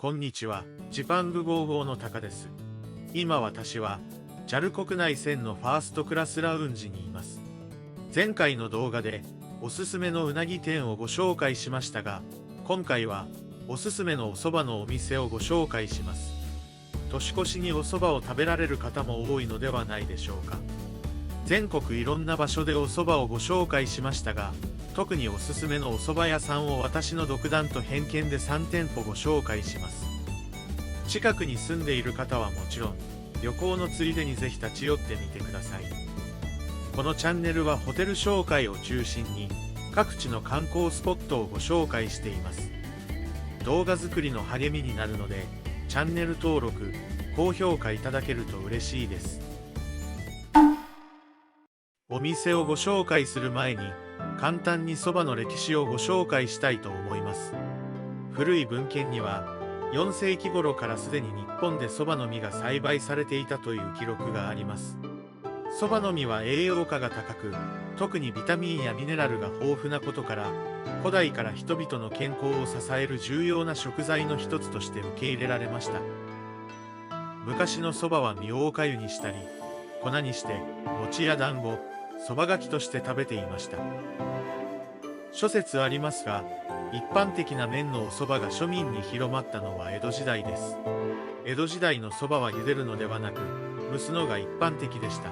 こんにちは、ジパング55のタカです。今私は、JAL 国内線のファーストクラスラウンジにいます。前回の動画で、おすすめのうなぎ店をご紹介しましたが、今回は、おすすめのお蕎麦のお店をご紹介します。年越しにお蕎麦を食べられる方も多いのではないでしょうか。全国いろんな場所でお蕎麦をご紹介しましたが、特におすすめのお蕎麦屋さんを私の独断と偏見で3店舗ご紹介します。近くに住んでいる方はもちろん、旅行のついでにぜひ立ち寄ってみてください。このチャンネルはホテル紹介を中心に、各地の観光スポットをご紹介しています。動画作りの励みになるので、チャンネル登録、高評価いただけると嬉しいです。お店をご紹介する前に、簡単に蕎麦の歴史をご紹介したいと思います。古い文献には、4世紀頃からすでに日本で蕎麦の実が栽培されていたという記録があります。蕎麦の実は栄養価が高く、特にビタミンやミネラルが豊富なことから、古代から人々の健康を支える重要な食材の一つとして受け入れられました。昔の蕎麦は実をおかゆにしたり、粉にして餅や団子、蕎麦がきとして食べていました。諸説ありますが、一般的な麺のお蕎麦が庶民に広まったのは江戸時代です。江戸時代の蕎麦は茹でるのではなく、蒸すのが一般的でした。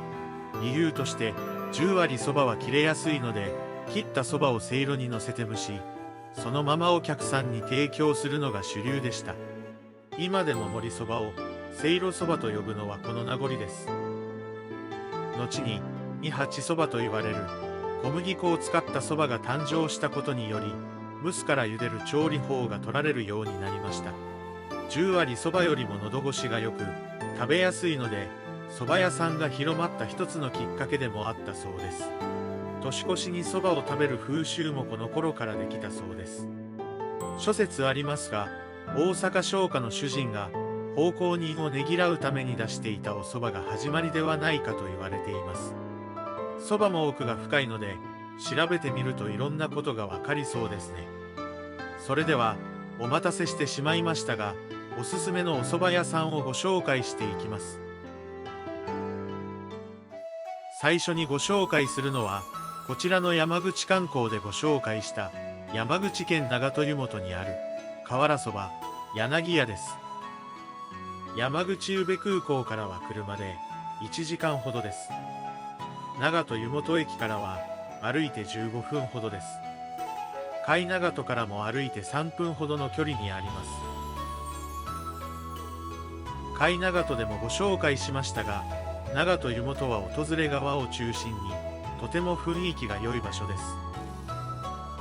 理由として、10割蕎麦は切れやすいので、切った蕎麦をせいろに乗せて蒸し、そのままお客さんに提供するのが主流でした。今でも盛り蕎麦を、せいろ蕎麦と呼ぶのはこの名残です。後に、二八蕎麦と言われる、小麦粉を使った蕎麦が誕生したことにより、蒸すから茹でる調理法が取られるようになりました。10割蕎麦よりも喉越しが良く、食べやすいので、蕎麦屋さんが広まった一つのきっかけでもあったそうです。年越しに蕎麦を食べる風習もこの頃からできたそうです。諸説ありますが、大阪商家の主人が、奉公人をねぎらうために出していたお蕎麦が始まりではないかと言われています。蕎麦も奥が深いので、調べてみるといろんなことがわかりそうですね。それでは、お待たせしてしまいましたが、おすすめのお蕎麦屋さんをご紹介していきます。最初にご紹介するのは、こちらの山口観光でご紹介した、山口県長門湯本にある、瓦そば、柳屋です。山口宇部空港からは車で1時間ほどです。長門湯本駅からは歩いて15分ほどです。甲斐長門からも歩いて3分ほどの距離にあります。甲斐長門でもご紹介しましたが、長門湯本は訪れ側を中心にとても雰囲気が良い場所です。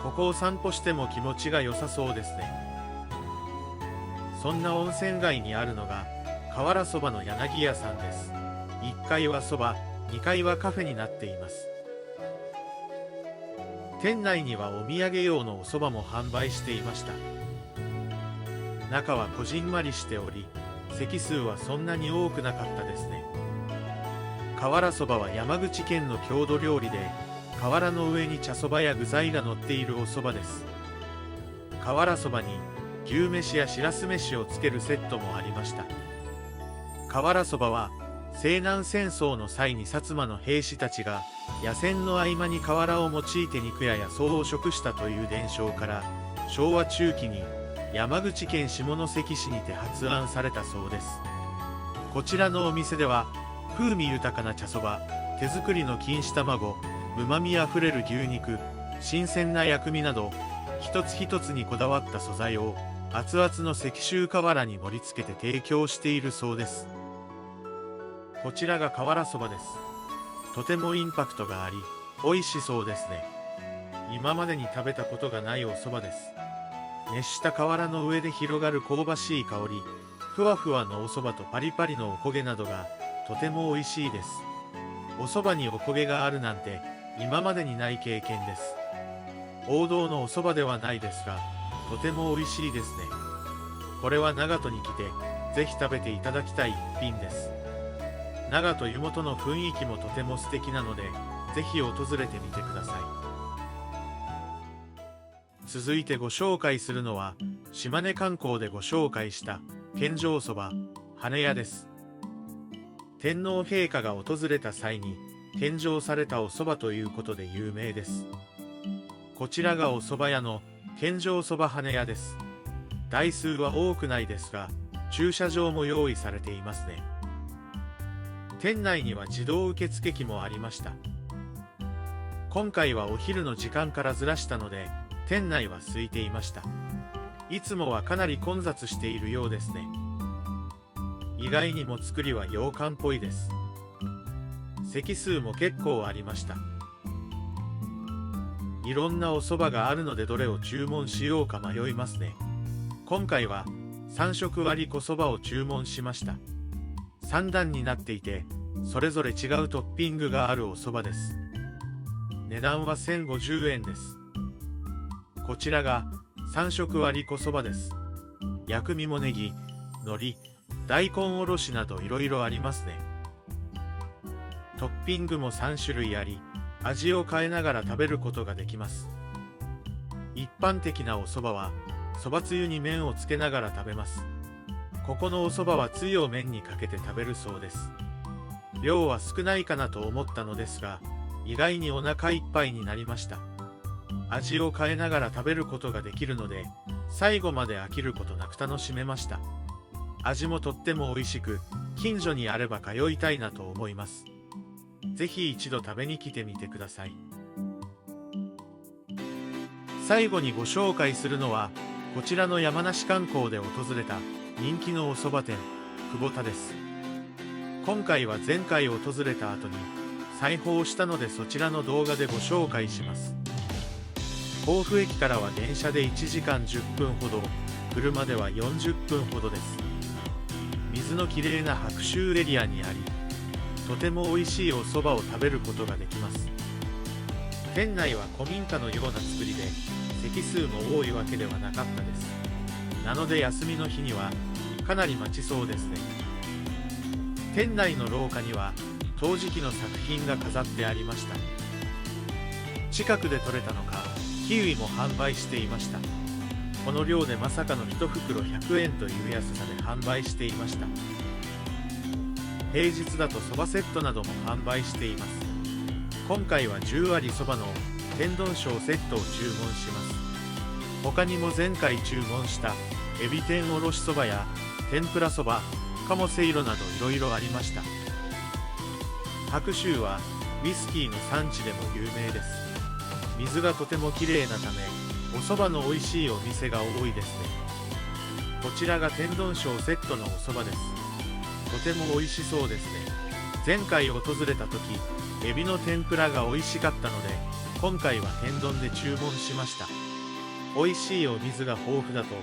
ここを散歩しても気持ちが良さそうですね。そんな温泉街にあるのが瓦そばの柳屋さんです。1階はそば、2階はカフェになっています。店内にはお土産用のお蕎麦も販売していました。中はこじんまりしており、席数はそんなに多くなかったですね。瓦そばは山口県の郷土料理で、瓦の上に茶そばや具材が乗っているお蕎麦です。瓦そばに牛飯やしらす飯をつけるセットもありました。瓦そばは西南戦争の際に薩摩の兵士たちが野戦の合間に瓦を用いて肉や野草を食したという伝承から、昭和中期に山口県下関市にて発案されたそうです。こちらのお店では風味豊かな茶そば、手作りの錦糸卵、旨味あふれる牛肉、新鮮な薬味など一つ一つにこだわった素材を熱々の石州瓦に盛り付けて提供しているそうです。こちらが瓦そばです。とてもインパクトがあり、美味しそうですね。今までに食べたことがないお蕎麦です。熱した瓦の上で広がる香ばしい香り、ふわふわのお蕎麦とパリパリのおこげなどがとても美味しいです。お蕎麦におこげがあるなんて今までにない経験です。王道のお蕎麦ではないですが、とても美味しいですね。これは長門に来て、ぜひ食べていただきたい一品です。長門湯本の雰囲気もとても素敵なので、ぜひ訪れてみてください。続いてご紹介するのは、島根観光でご紹介した献上そば羽屋です。天皇陛下が訪れた際に献上されたおそばということで有名です。こちらがお蕎麦屋の献上そば羽屋です。台数は多くないですが、駐車場も用意されていますね。店内には自動受付機もありました。今回はお昼の時間からずらしたので、店内は空いていました。いつもはかなり混雑しているようですね。意外にも作りは洋館っぽいです。席数も結構ありました。いろんなお蕎麦があるのでどれを注文しようか迷いますね。今回は3色割り小蕎麦を注文しました。3段になっていて、それぞれ違うトッピングがあるお蕎麦です。値段は1050円です。こちらが3色割り小蕎麦です。薬味もネギ、海苔、大根おろしなどいろいろありますね。トッピングも3種類あり、味を変えながら食べることができます。一般的なお蕎麦は、蕎麦つゆに麺をつけながら食べます。ここのお蕎麦はつゆを麺にかけて食べるそうです。量は少ないかなと思ったのですが、意外にお腹いっぱいになりました。味を変えながら食べることができるので、最後まで飽きることなく楽しめました。味もとっても美味しく、近所にあれば通いたいなと思います。ぜひ一度食べに来てみてください。最後にご紹介するのは、こちらの山梨観光で訪れた人気のお蕎麦店、久保田です。今回は前回訪れた後に再訪したのでそちらの動画でご紹介します。甲府駅からは電車で1時間10分ほど、車では40分ほどです。水のきれいな白州エリアにあり、とても美味しいお蕎麦を食べることができます。店内は古民家のような作りで、席数も多いわけではなかったです。なので休みの日にはかなり待ちそうですね。店内の廊下には陶磁器の作品が飾ってありました。近くで採れたのか、キウイも販売していました。この量でまさかの1袋100円という安さで販売していました。平日だとそばセットなども販売しています。今回は10割そばの天丼小セットを注文します。他にも前回注文したエビ天おろしそばや天ぷらそば、鴨せいろなどいろいろありました。白州はウイスキーの産地でも有名です。水がとてもきれいなため、お蕎麦の美味しいお店が多いですね。こちらが天丼小セットのお蕎麦です。とても美味しそうですね。前回訪れた時、エビの天ぷらが美味しかったので、今回は天丼で注文しました。美味しいお水が豊富だと、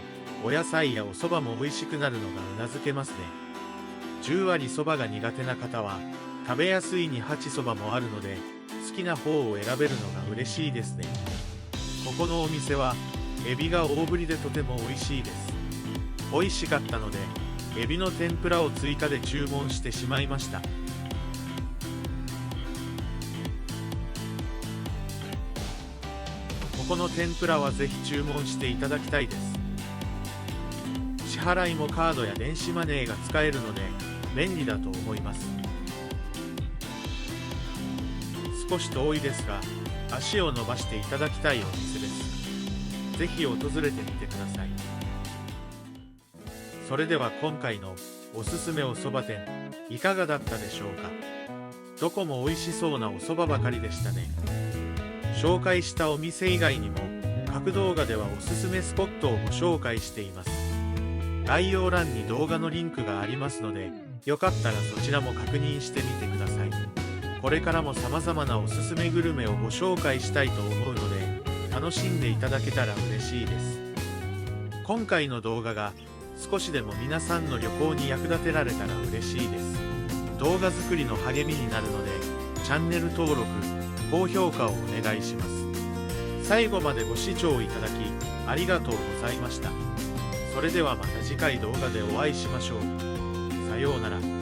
お野菜やお蕎麦も美味しくなるのがうなずけますね。10割蕎麦が苦手な方は、食べやすい二八蕎麦もあるので、好きな方を選べるのが嬉しいですね。ここのお店は、エビが大ぶりでとても美味しいです。美味しかったので、エビの天ぷらを追加で注文してしまいました。ここの天ぷらはぜひ注文していただきたいです。支払いもカードや電子マネーが使えるので便利だと思います。少し遠いですが、足を伸ばしていただきたいお店です。ぜひ訪れてみてください。それでは今回のおすすめお蕎麦店、いかがだったでしょうか。どこも美味しそうなお蕎麦ばかりでしたね。紹介したお店以外にも、各動画ではおすすめスポットをご紹介しています。概要欄に動画のリンクがありますので、よかったらそちらも確認してみてください。これからも様々なおすすめグルメをご紹介したいと思うので、楽しんでいただけたら嬉しいです。今回の動画が少しでも皆さんの旅行に役立てられたら嬉しいです。動画作りの励みになるので、チャンネル登録、高評価をお願いします。最後までご視聴いただきありがとうございました。それではまた次回動画でお会いしましょう。さようなら。